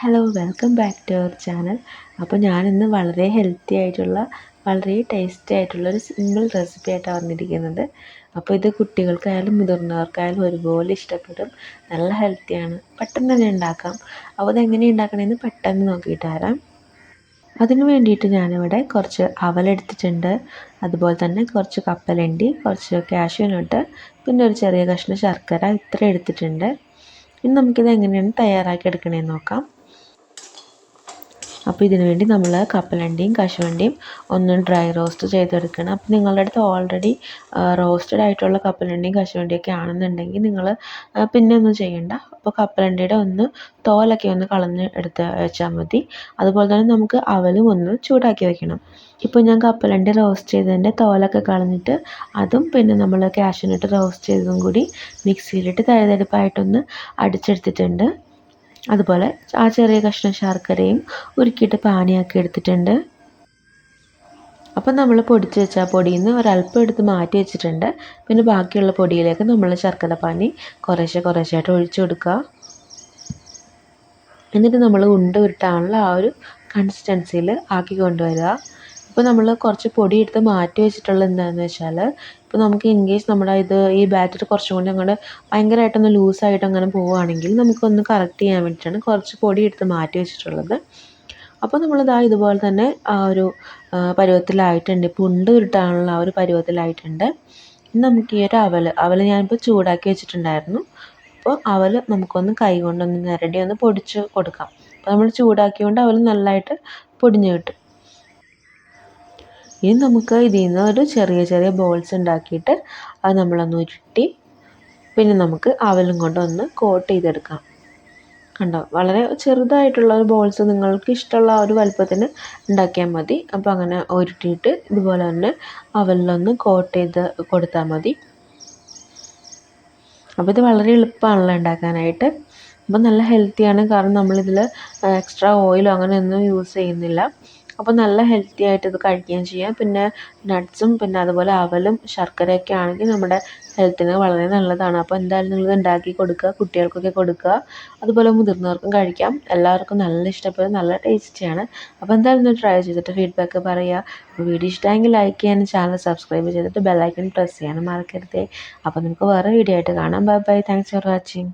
Hello welcome back to our channel. അപ്പോൾ ഞാനിന്ന് വളരെ ഹെൽത്തി ആയിട്ടുള്ള വളരെ ടേസ്റ്റി ആയിട്ടുള്ള ഒരു സിമ്പിൾ റെസിപ്പി ആയിട്ടാണ് വന്നിരിക്കുന്നത്. അപ്പോൾ ഇത് കുട്ടികൾക്കായാലും മുതിർന്നവർക്കായാലും ഒരുപോലെ ഇഷ്ടപ്പെടും. നല്ല ഹെൽത്തിയാണ്, പെട്ടെന്ന് തന്നെ ഉണ്ടാക്കാം. അപ്പോൾ അതെങ്ങനെ ഉണ്ടാക്കണമെന്ന് പെട്ടെന്ന് നോക്കിയിട്ട് വരാം. അതിന് വേണ്ടിയിട്ട് ഞാനിവിടെ കുറച്ച് അവലെടുത്തിട്ടുണ്ട്, അതുപോലെ തന്നെ കുറച്ച് കപ്പലണ്ടി, കുറച്ച് കാഷ്യൂ നട്ട്, പിന്നെ ഒരു ചെറിയ കഷ്ണം ശർക്കര, ഇത്ര എടുത്തിട്ടുണ്ട്. ഇനി നമുക്കിത് എങ്ങനെയാണ് തയ്യാറാക്കി എടുക്കണമെന്ന് നോക്കാം. അപ്പോൾ ഇതിനു വേണ്ടി നമ്മൾ കപ്പലണ്ടിയും കശുവണ്ടിയും ഒന്ന് ഡ്രൈ റോസ്റ്റ് ചെയ്തെടുക്കണം. അപ്പോൾ നിങ്ങളുടെ അടുത്ത് ഓൾറെഡി റോസ്റ്റഡ് ആയിട്ടുള്ള കപ്പലണ്ടിയും കശുവണ്ടിയൊക്കെ ആണെന്നുണ്ടെങ്കിൽ നിങ്ങൾ പിന്നെ ഒന്നും ചെയ്യണ്ട. അപ്പോൾ കപ്പലണ്ടിയുടെ ഒന്ന് തോലൊക്കെ ഒന്ന് കളഞ്ഞ് എടുത്ത് വെച്ചാൽ മതി. അതുപോലെ തന്നെ നമുക്ക് അവലും ഒന്ന് ചൂടാക്കി വെക്കണം. ഇപ്പോൾ ഞാൻ കപ്പലണ്ടി റോസ്റ്റ് ചെയ്തതിൻ്റെ തോലൊക്കെ കളഞ്ഞിട്ട് അതും പിന്നെ നമ്മൾ കാഷ്യൂനട്ട് റോസ്റ്റ് ചെയ്തതും കൂടി മിക്സിയിലിട്ട് തരിതരിപ്പായിട്ടൊന്ന് അടിച്ചെടുത്തിട്ടുണ്ട്. അതുപോലെ ആ ചെറിയ കഷ്ണം ശർക്കരയും ഉരുക്കിയിട്ട് പാനിയാക്കി എടുത്തിട്ടുണ്ട്. അപ്പം നമ്മൾ പൊടിച്ച് വെച്ച പൊടിയിൽ നിന്ന് ഒരല്പം എടുത്ത് മാറ്റി വെച്ചിട്ടുണ്ട്. പിന്നെ ബാക്കിയുള്ള പൊടിയിലേക്ക് നമ്മൾ ശർക്കര പാനി കുറേശ്ശായിട്ട് ഒഴിച്ചു കൊടുക്കുക. എന്നിട്ട് നമ്മൾ ഉരുട്ടാനുള്ള ആ ഒരു കൺസിസ്റ്റൻസിയിൽ ആക്കി കൊണ്ടുവരിക. ഇപ്പോൾ നമ്മൾ കുറച്ച് പൊടി എടുത്ത് മാറ്റി വെച്ചിട്ടുള്ളത് എന്താണെന്ന് വെച്ചാൽ, ഇപ്പോൾ നമുക്ക് ഇൻ കേസ് നമ്മുടെ ഈ ബാറ്റർ കുറച്ചും കൂടി അങ്ങോട്ട് ഭയങ്കരമായിട്ടൊന്ന് ലൂസായിട്ട് അങ്ങനെ പോവുകയാണെങ്കിൽ നമുക്കൊന്ന് കറക്റ്റ് ചെയ്യാൻ വേണ്ടിയിട്ടാണ് കുറച്ച് പൊടി എടുത്ത് മാറ്റി വെച്ചിട്ടുള്ളത്. അപ്പോൾ നമ്മളിതാ ഇതുപോലെ തന്നെ ആ ഒരു പരുവത്തിലായിട്ടുണ്ട്. ഇപ്പോൾ ഉരുട്ടാനുള്ള ആ ഒരു പരുവത്തിലായിട്ടുണ്ട്. ഇനി നമുക്ക് ഈ ഒരു അവൽ ഞാനിപ്പോൾ ചൂടാക്കി വെച്ചിട്ടുണ്ടായിരുന്നു. അപ്പോൾ അവൽ നമുക്കൊന്ന് കൈ കൊണ്ടൊന്ന് ഞെരടി ഒന്ന് പൊടിച്ച് കൊടുക്കാം. അപ്പോൾ നമ്മൾ ചൂടാക്കിയതുകൊണ്ട് അവൽ നല്ലതായിട്ട് പൊടിഞ്ഞ് കിട്ടും. ഇനി നമുക്ക് ഇതിൽ നിന്ന് ഒരു ചെറിയ ബോൾസ് ഉണ്ടാക്കിയിട്ട് അത് നമ്മളൊന്ന് ഉരുട്ടി പിന്നെ നമുക്ക് അവലും കൊണ്ടൊന്ന് കോട്ട് ചെയ്തെടുക്കാം. കണ്ടോ, വളരെ ചെറുതായിട്ടുള്ള ഒരു ബോൾസ് നിങ്ങൾക്ക് ഇഷ്ടമുള്ള ആ ഒരു വലുപ്പത്തിന് ഉണ്ടാക്കിയാൽ മതി. അപ്പോൾ അങ്ങനെ ഉരുട്ടിയിട്ട് ഇതുപോലെ തന്നെ അവലിലൊന്ന് കോട്ട് ചെയ്ത് കൊടുത്താൽ മതി. അപ്പോൾ ഇത് വളരെ എളുപ്പമാണല്ലോ ഉണ്ടാക്കാനായിട്ട്. അപ്പോൾ നല്ല ഹെൽത്തിയാണ്, കാരണം നമ്മളിതിൽ എക്സ്ട്രാ ഓയിലോ അങ്ങനെയൊന്നും യൂസ് ചെയ്യുന്നില്ല. അപ്പോൾ നല്ല ഹെൽത്തി ആയിട്ട് ഇത് കഴിക്കുകയും ചെയ്യാം. പിന്നെ നട്ട്സും പിന്നെ അതുപോലെ അവലും ശർക്കരയൊക്കെ ആണെങ്കിൽ നമ്മുടെ ഹെൽത്തിന് വളരെ നല്ലതാണ്. അപ്പോൾ എന്തായാലും നിങ്ങളിത് ഉണ്ടാക്കി കൊടുക്കുക, കുട്ടികൾക്കൊക്കെ കൊടുക്കുക, അതുപോലെ മുതിർന്നവർക്കും കഴിക്കാം. എല്ലാവർക്കും നല്ല ഇഷ്ടപ്പെടും, നല്ല ടേസ്റ്റിയാണ്. അപ്പോൾ എന്തായാലും ഒന്ന് ട്രൈ ചെയ്തിട്ട് ഫീഡ്ബാക്ക് പറയുക. അപ്പോൾ വീഡിയോ ഇഷ്ടമെങ്കിൽ ലൈക്ക് ചെയ്യാനും ചാനൽ സബ്സ്ക്രൈബ് ചെയ്തിട്ട് ബെല്ലൈക്കൺ പ്രസ് ചെയ്യാനും മറക്കരുതേ. അപ്പോൾ നമുക്ക് വേറെ വീഡിയോ ആയിട്ട് കാണാം. Bye bye, thanks for watching.